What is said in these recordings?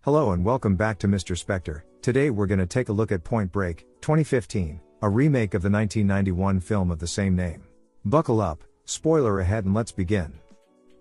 Hello and welcome back to Mr. Spectre. Today we're gonna take a look at Point Break, 2015, a remake of the 1991 film of the same name. Buckle up, spoiler ahead and let's begin.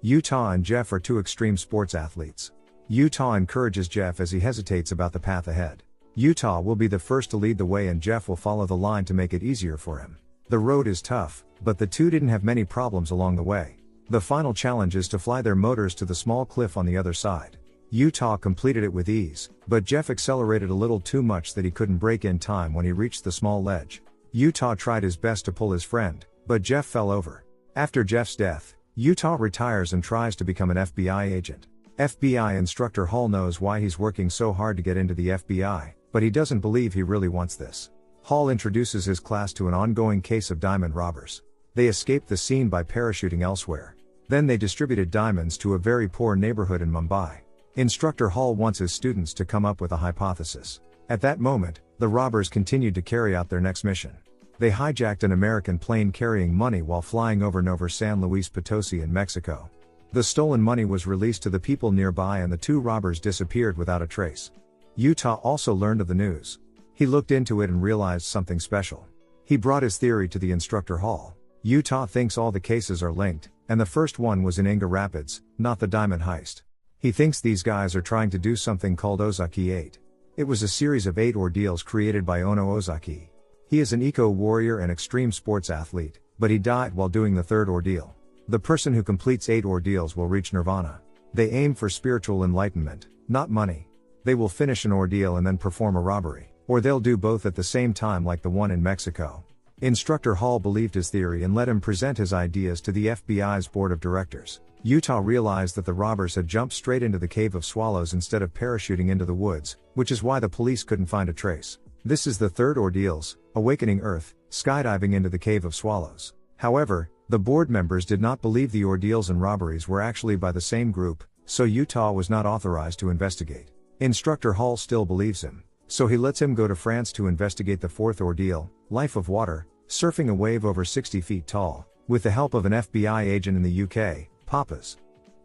Utah and Jeff are two extreme sports athletes. Utah encourages Jeff as he hesitates about the path ahead. Utah will be the first to lead the way and Jeff will follow the line to make it easier for him. The road is tough, but the two didn't have many problems along the way. The final challenge is to fly their motors to the small cliff on the other side. Utah completed it with ease, but Jeff accelerated a little too much that he couldn't brake in time when he reached the small ledge. Utah tried his best to pull his friend, but Jeff fell over. After Jeff's death, Utah retires and tries to become an FBI agent. FBI instructor Hall knows why he's working so hard to get into the FBI, but he doesn't believe he really wants this. Hall introduces his class to an ongoing case of diamond robbers. They escaped the scene by parachuting elsewhere. Then they distributed diamonds to a very poor neighborhood in Mumbai. Instructor Hall wants his students to come up with a hypothesis. At that moment, the robbers continued to carry out their next mission. They hijacked an American plane carrying money while flying over San Luis Potosi in Mexico. The stolen money was released to the people nearby and the two robbers disappeared without a trace. Utah also learned of the news. He looked into it and realized something special. He brought his theory to the instructor Hall. Utah thinks all the cases are linked, and the first one was in Inga Rapids, not the diamond heist. He thinks these guys are trying to do something called Ozaki 8. It was a series of 8 ordeals created by Ono Ozaki. He is an eco-warrior and extreme sports athlete, but he died while doing the third ordeal. The person who completes 8 ordeals will reach nirvana. They aim for spiritual enlightenment, not money. They will finish an ordeal and then perform a robbery, or they'll do both at the same time like the one in Mexico. Instructor Hall believed his theory and let him present his ideas to the FBI's board of directors. Utah realized that the robbers had jumped straight into the Cave of Swallows instead of parachuting into the woods, which is why the police couldn't find a trace. This is the third ordeals, awakening Earth, skydiving into the Cave of Swallows. However, the board members did not believe the ordeals and robberies were actually by the same group, so Utah was not authorized to investigate. Instructor Hall still believes him, so he lets him go to France to investigate the fourth ordeal, Life of Water, surfing a wave over 60 feet tall, with the help of an FBI agent in the UK, Papas.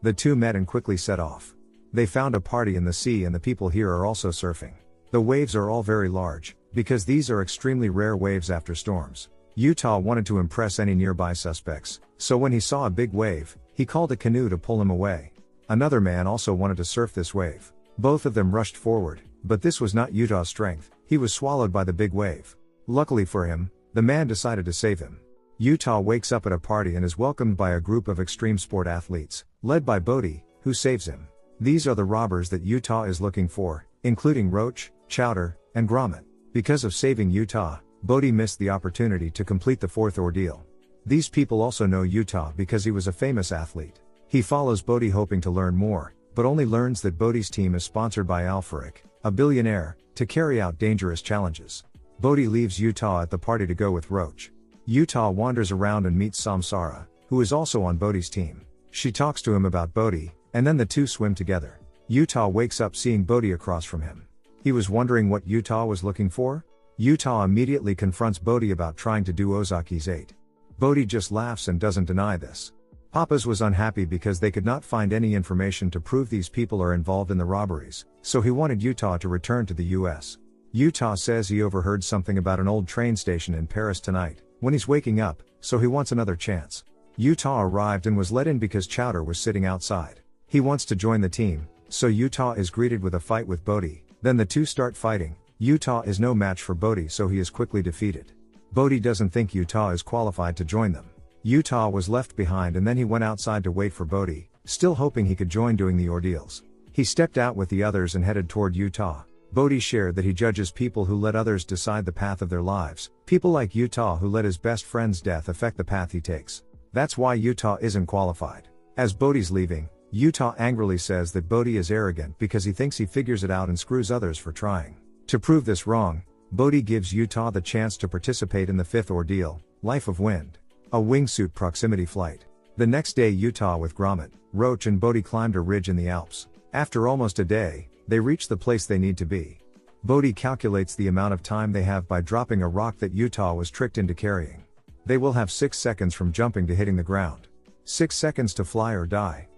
The two met and quickly set off. They found a party in the sea and the people here are also surfing. The waves are all very large, because these are extremely rare waves after storms. Utah wanted to impress any nearby suspects, so when he saw a big wave, he called a canoe to pull him away. Another man also wanted to surf this wave. Both of them rushed forward, but this was not Utah's strength. He was swallowed by the big wave. Luckily for him, the man decided to save him. Utah wakes up at a party and is welcomed by a group of extreme sport athletes, led by Bodhi, who saves him. These are the robbers that Utah is looking for, including Roach, Chowder, and Gromit. Because of saving Utah, Bodhi missed the opportunity to complete the fourth ordeal. These people also know Utah because he was a famous athlete. He follows Bodhi hoping to learn more, but only learns that Bodhi's team is sponsored by Alfaric, a billionaire, to carry out dangerous challenges. Bodhi leaves Utah at the party to go with Roach. Utah wanders around and meets Samsara, who is also on Bodhi's team. She talks to him about Bodhi, and then the two swim together. Utah wakes up seeing Bodhi across from him. He was wondering what Utah was looking for. Utah immediately confronts Bodhi about trying to do Ozaki's 8. Bodhi just laughs and doesn't deny this. Papas was unhappy because they could not find any information to prove these people are involved in the robberies, so he wanted Utah to return to the US. Utah says he overheard something about an old train station in Paris tonight, when he's waking up, so he wants another chance. Utah arrived and was let in because Chowder was sitting outside. He wants to join the team, so Utah is greeted with a fight with Bodhi. Then the two start fighting. Utah is no match for Bodhi, so he is quickly defeated. Bodhi doesn't think Utah is qualified to join them. Utah was left behind and then he went outside to wait for Bodhi, still hoping he could join doing the ordeals. He stepped out with the others and headed toward Utah. Bodhi shared that he judges people who let others decide the path of their lives, people like Utah who let his best friend's death affect the path he takes. That's why Utah isn't qualified. As Bodhi's leaving, Utah angrily says that Bodhi is arrogant because he thinks he figures it out and screws others for trying. To prove this wrong, Bodhi gives Utah the chance to participate in the fifth ordeal, Life of Wind, a wingsuit proximity flight. The next day Utah with Gromit, Roach and Bodhi climbed a ridge in the Alps. After almost a day, they reach the place they need to be. Bodhi calculates the amount of time they have by dropping a rock that Utah was tricked into carrying. They will have 6 seconds from jumping to hitting the ground. 6 seconds to fly or die.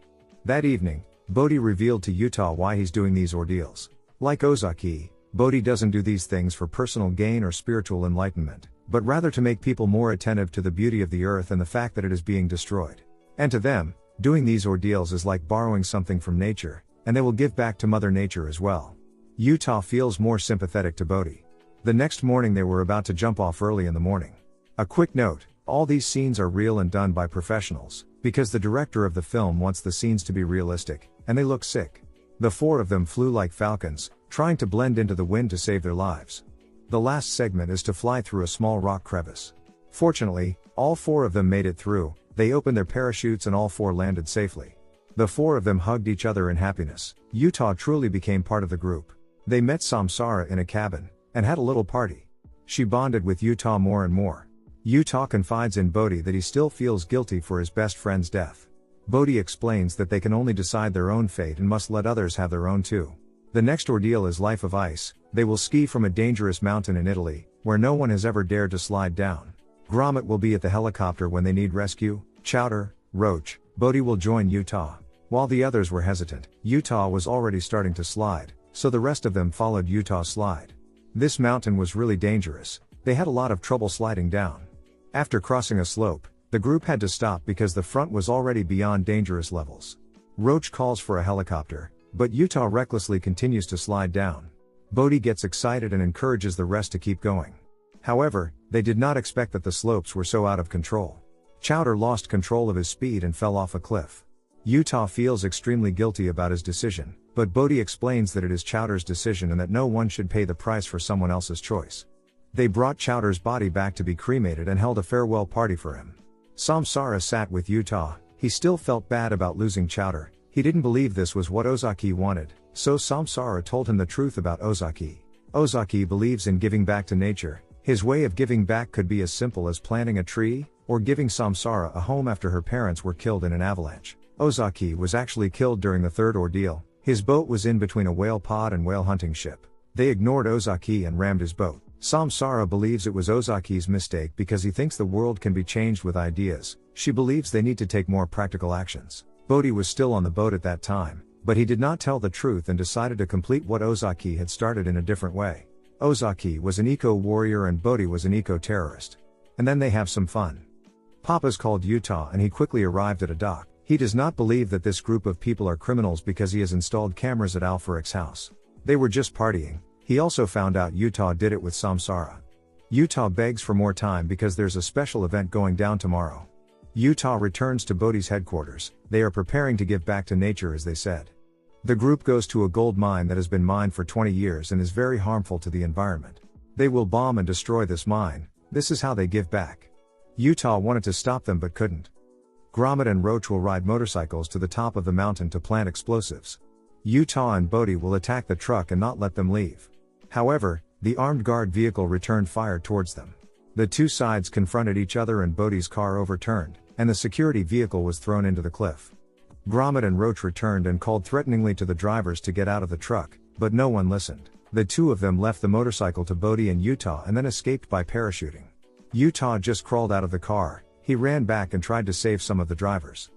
That evening, Bodhi revealed to Utah why he's doing these ordeals. Like Ozaki, Bodhi doesn't do these things for personal gain or spiritual enlightenment, but rather to make people more attentive to the beauty of the earth and the fact that it is being destroyed. And to them, doing these ordeals is like borrowing something from nature, and they will give back to Mother Nature as well. Utah feels more sympathetic to Bodhi. The next morning they were about to jump off early in the morning. A quick note, all these scenes are real and done by professionals, because the director of the film wants the scenes to be realistic, and they look sick. The four of them flew like falcons, trying to blend into the wind to save their lives. The last segment is to fly through a small rock crevice. Fortunately, all four of them made it through. They opened their parachutes and all four landed safely. The four of them hugged each other in happiness. Utah truly became part of the group. They met Samsara in a cabin, and had a little party. She bonded with Utah more and more. Utah confides in Bodhi that he still feels guilty for his best friend's death. Bodhi explains that they can only decide their own fate and must let others have their own too. The next ordeal is Life of Ice. They will ski from a dangerous mountain in Italy, where no one has ever dared to slide down. Gromit will be at the helicopter when they need rescue. Chowder, Roach, Bodhi will join Utah. While the others were hesitant, Utah was already starting to slide, so the rest of them followed Utah's slide. This mountain was really dangerous. They had a lot of trouble sliding down. After crossing a slope, the group had to stop because the front was already beyond dangerous levels. Roach calls for a helicopter, but Utah recklessly continues to slide down. Bodhi gets excited and encourages the rest to keep going. However, they did not expect that the slopes were so out of control. Chowder lost control of his speed and fell off a cliff. Utah feels extremely guilty about his decision, but Bodhi explains that it is Chowder's decision and that no one should pay the price for someone else's choice. They brought Chowder's body back to be cremated and held a farewell party for him. Samsara sat with Utah. He still felt bad about losing Chowder. He didn't believe this was what Ozaki wanted, so Samsara told him the truth about Ozaki. Ozaki believes in giving back to nature. His way of giving back could be as simple as planting a tree, or giving Samsara a home after her parents were killed in an avalanche. Ozaki was actually killed during the third ordeal. His boat was in between a whale pod and whale hunting ship. They ignored Ozaki and rammed his boat. Samsara believes it was Ozaki's mistake because he thinks the world can be changed with ideas. She believes they need to take more practical actions. Bodhi was still on the boat at that time, but he did not tell the truth and decided to complete what Ozaki had started in a different way. Ozaki was an eco-warrior and Bodhi was an eco-terrorist. And then they have some fun. Papa's called Utah and he quickly arrived at a dock. He does not believe that this group of people are criminals because he has installed cameras at Alfaric's house. They were just partying. He also found out Utah did it with Samsara. Utah begs for more time because there's a special event going down tomorrow. Utah returns to Bodhi's headquarters. They are preparing to give back to nature as they said. The group goes to a gold mine that has been mined for 20 years and is very harmful to the environment. They will bomb and destroy this mine. This is how they give back. Utah wanted to stop them but couldn't. Gromit and Roach will ride motorcycles to the top of the mountain to plant explosives. Utah and Bodhi will attack the truck and not let them leave. However, the armed guard vehicle returned fire towards them. The two sides confronted each other and Bodhi's car overturned, and the security vehicle was thrown into the cliff. Gromit and Roach returned and called threateningly to the drivers to get out of the truck, but no one listened. The two of them left the motorcycle to Bodhi and Utah and then escaped by parachuting. Utah just crawled out of the car. He ran back and tried to save some of the drivers.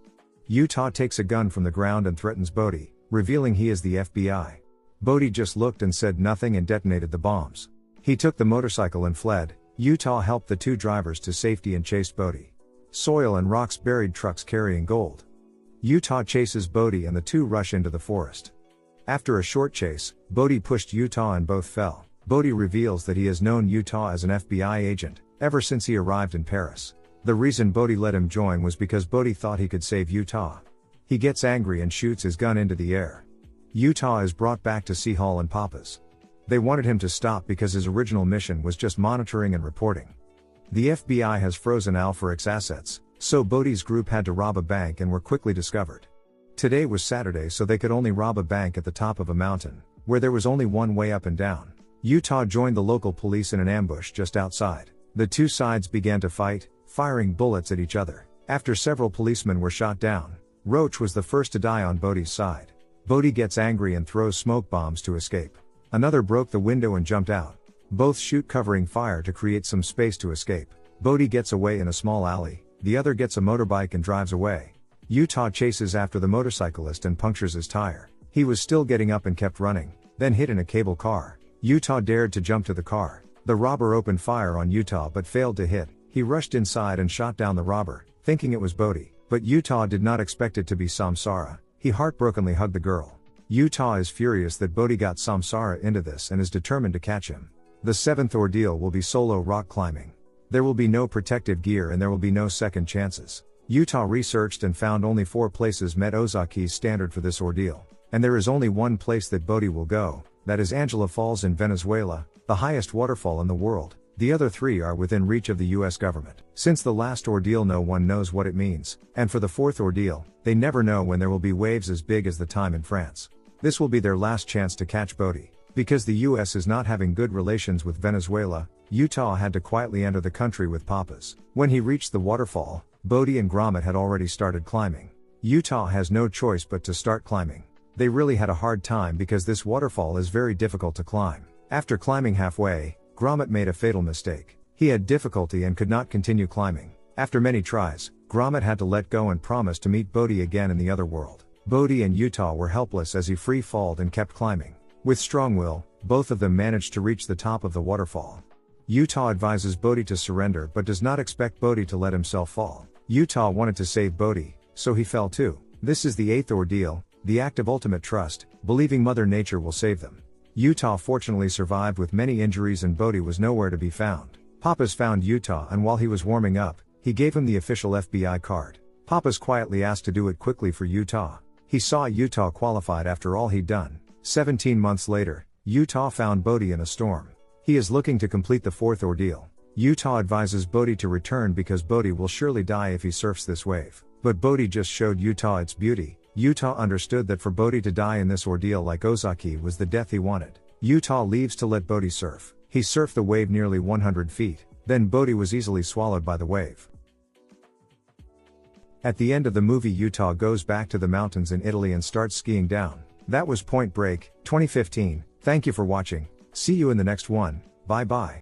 Utah takes a gun from the ground and threatens Bodhi, revealing he is the FBI. Bodhi just looked and said nothing and detonated the bombs. He took the motorcycle and fled. Utah helped the two drivers to safety and chased Bodhi. Soil and rocks buried trucks carrying gold. Utah chases Bodhi and the two rush into the forest. After a short chase, Bodhi pushed Utah and both fell. Bodhi reveals that he has known Utah as an FBI agent, ever since he arrived in Paris. The reason Bodhi let him join was because Bodhi thought he could save Utah. He gets angry and shoots his gun into the air. Utah is brought back to Sea Hall and Papa's. They wanted him to stop because his original mission was just monitoring and reporting. The FBI has frozen Alfaric's assets, so Bodhi's group had to rob a bank and were quickly discovered. Today was Saturday, so they could only rob a bank at the top of a mountain, where there was only one way up and down. Utah joined the local police in an ambush just outside. The two sides began to fight, firing bullets at each other. After several policemen were shot down, Roach was the first to die on Bodhi's side. Bodhi gets angry and throws smoke bombs to escape. Another broke the window and jumped out. Both shoot covering fire to create some space to escape. Bodhi gets away in a small alley. The other gets a motorbike and drives away. Utah chases after the motorcyclist and punctures his tire. He was still getting up and kept running, then hit in a cable car. Utah dared to jump to the car. The robber opened fire on Utah but failed to hit. He rushed inside and shot down the robber, thinking it was Bodhi. But Utah did not expect it to be Samsara. He heartbrokenly hugged the girl. Utah is furious that Bodhi got Samsara into this and is determined to catch him. The seventh ordeal will be solo rock climbing. There will be no protective gear and there will be no second chances. Utah researched and found only 4 places met Ozaki's standard for this ordeal. And there is only one place that Bodhi will go, that is Angela Falls in Venezuela, the highest waterfall in the world. The other 3 are within reach of the US government. Since the last ordeal no one knows what it means, and for the 4th ordeal, they never know when there will be waves as big as the time in France. This will be their last chance to catch Bodhi. Because the US is not having good relations with Venezuela, Utah had to quietly enter the country with Papas. When he reached the waterfall, Bodhi and Gromit had already started climbing. Utah has no choice but to start climbing. They really had a hard time because this waterfall is very difficult to climb. After climbing halfway, Gromit made a fatal mistake. He had difficulty and could not continue climbing. After many tries, Gromit had to let go and promise to meet Bodhi again in the other world. Bodhi and Utah were helpless as he free-falled and kept climbing. With strong will, both of them managed to reach the top of the waterfall. Utah advises Bodhi to surrender but does not expect Bodhi to let himself fall. Utah wanted to save Bodhi, so he fell too. This is the 8th ordeal, the act of ultimate trust, believing Mother Nature will save them. Utah fortunately survived with many injuries and Bodhi was nowhere to be found. Papas found Utah and while he was warming up, he gave him the official FBI card. Papas quietly asked to do it quickly for Utah. He saw Utah qualified after all he'd done. 17 months later, Utah found Bodhi in a storm. He is looking to complete the 4th ordeal. Utah advises Bodhi to return because Bodhi will surely die if he surfs this wave. But Bodhi just showed Utah its beauty. Utah understood that for Bodhi to die in this ordeal like Ozaki was the death he wanted. Utah leaves to let Bodhi surf. He surfed the wave nearly 100 feet, then Bodhi was easily swallowed by the wave. At the end of the movie Utah goes back to the mountains in Italy and starts skiing down. That was Point Break, 2015. Thank you for watching. See you in the next one. Bye bye.